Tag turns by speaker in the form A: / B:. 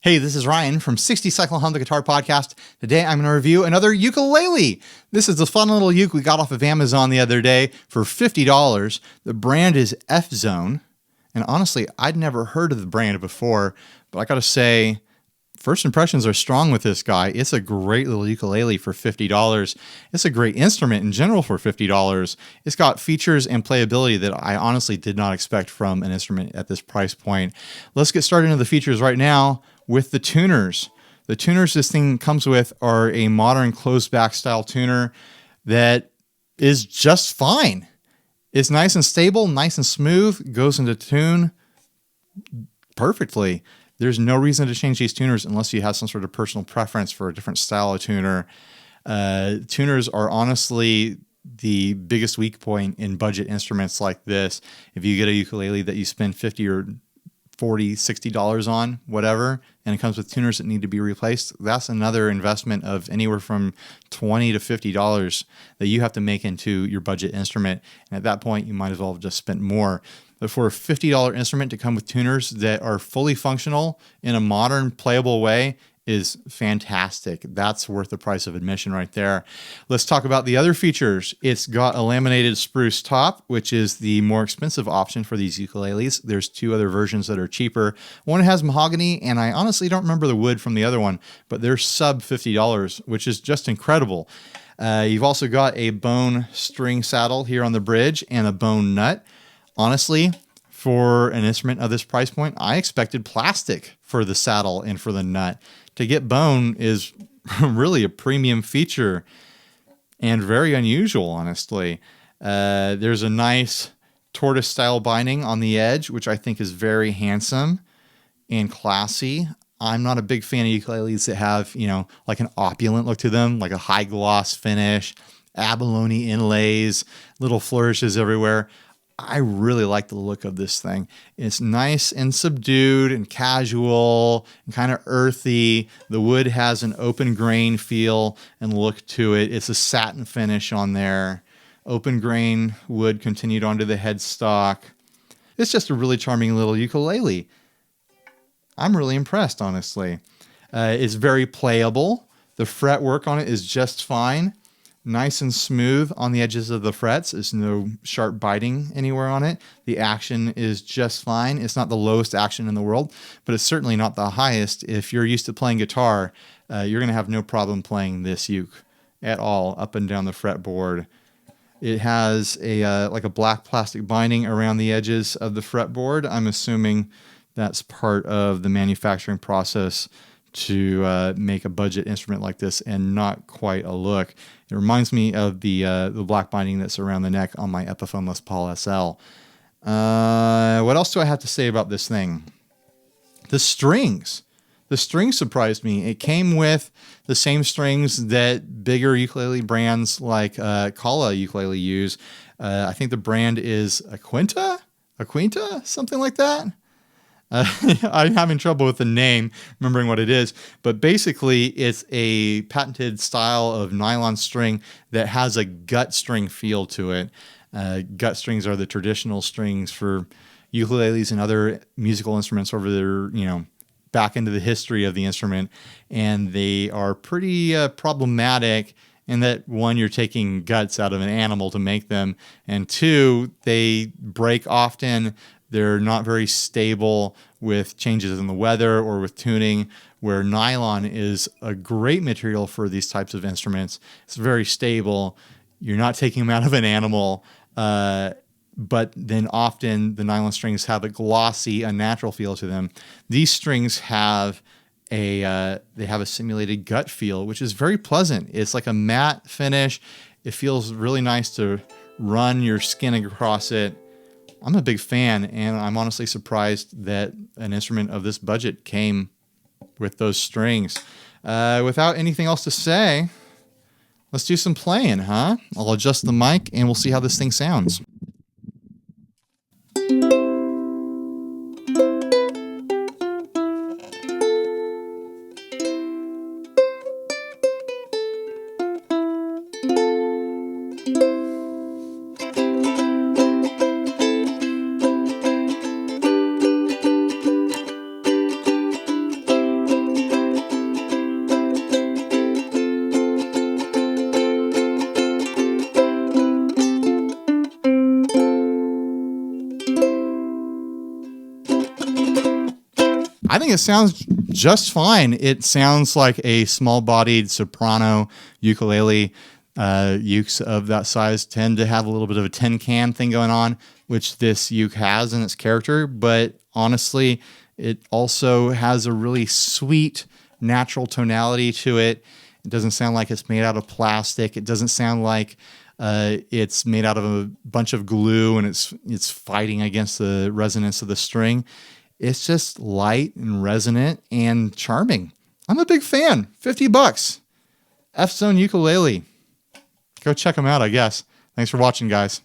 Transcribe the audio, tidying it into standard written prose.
A: Hey, this is Ryan from 60 Cycle Hum the Guitar Podcast. Today I'm going to review another ukulele. This is the fun little uke we got off of Amazon the other day for $50. The brand is FZONE. And honestly, I'd never heard of the brand before, but I got to say, first impressions are strong with this guy. It's a great little ukulele for $50. It's a great instrument in general for $50. It's got features and playability that I honestly did not expect from an instrument at this price point. Let's get started into the features right now with the tuners. The tuners this thing comes with are a modern closed back style tuner that is just fine. It's nice and stable, nice and smooth, goes into tune perfectly. There's no reason to change these tuners unless you have some sort of personal preference for a different style of tuner. Tuners are honestly the biggest weak point in budget instruments like this. If you get a ukulele that you spend $50 or $40, $60 on, whatever, and it comes with tuners that need to be replaced, that's another investment of anywhere from $20 to $50 that you have to make into your budget instrument. And at that point, you might as well have just spent more. But for a $50 instrument to come with tuners that are fully functional in a modern, playable way is fantastic. That's worth the price of admission right there. Let's talk about the other features. It's got a laminated spruce top, which is the more expensive option for these ukuleles. There's two other versions that are cheaper. One has mahogany, and I honestly don't remember the wood from the other one, but they're sub $50, which is just incredible. You've also got a bone string saddle here on the bridge and a bone nut. Honestly, for an instrument of this price point, I expected plastic for the saddle and for the nut. To get bone is really a premium feature and very unusual, honestly. There's a nice tortoise style binding on the edge, which I think is very handsome and classy. I'm not a big fan of ukuleles that have, like an opulent look to them, like a high gloss finish, abalone inlays, little flourishes everywhere. I really like the look of this thing. It's nice and subdued and casual and kind of earthy. The wood has an open grain feel and look to it. It's a satin finish on there. Open grain wood continued onto the headstock. It's just a really charming little ukulele. I'm really impressed, honestly. It's very playable. The fretwork on it is just fine. Nice and smooth on the edges of the frets. There's no sharp biting anywhere on it. The action is just fine. It's not the lowest action in the world, but it's certainly not the highest. If you're used to playing guitar, you're going to have no problem playing this uke at all, up and down the fretboard. It has a like a black plastic binding around the edges of the fretboard. I'm assuming that's part of the manufacturing process to make a budget instrument like this and not quite a look. It reminds me of the black binding that's around the neck on my Epiphone Les Paul SL. What else do I have to say about this thing? The strings. The strings surprised me. It came with the same strings that bigger ukulele brands like Kala ukulele use. I think the brand is Aquinta, something like that. I'm having trouble with the name, remembering what it is, but basically it's a patented style of nylon string that has a gut string feel to it. Gut strings are the traditional strings for ukuleles and other musical instruments over their, back into the history of the instrument, and they are pretty problematic in that, one, you're taking guts out of an animal to make them, and two, they break often. They're not very stable with changes in the weather or with tuning, where nylon is a great material for these types of instruments. It's very stable. You're not taking them out of an animal, but then often the nylon strings have a glossy, unnatural feel to them. These strings have they have a simulated gut feel, which is very pleasant. It's like a matte finish. It feels really nice to run your skin across it. I'm a big fan, and I'm honestly surprised that an instrument of this budget came with those strings. Without anything else to say, let's do some playing, huh? I'll adjust the mic, and we'll see how this thing sounds. think it sounds just fine. It sounds like a small-bodied soprano ukulele. Ukes of that size tend to have a little bit of a tin can thing going on, which this uke has in its character. But honestly, it also has a really sweet, natural tonality to it. It doesn't sound like it's made out of plastic. It doesn't sound like it's made out of a bunch of glue and it's fighting against the resonance of the string. It's just light and resonant and charming. I'm a big fan. $50. FZONE Ukulele. Go check them out, I guess. Thanks for watching, guys.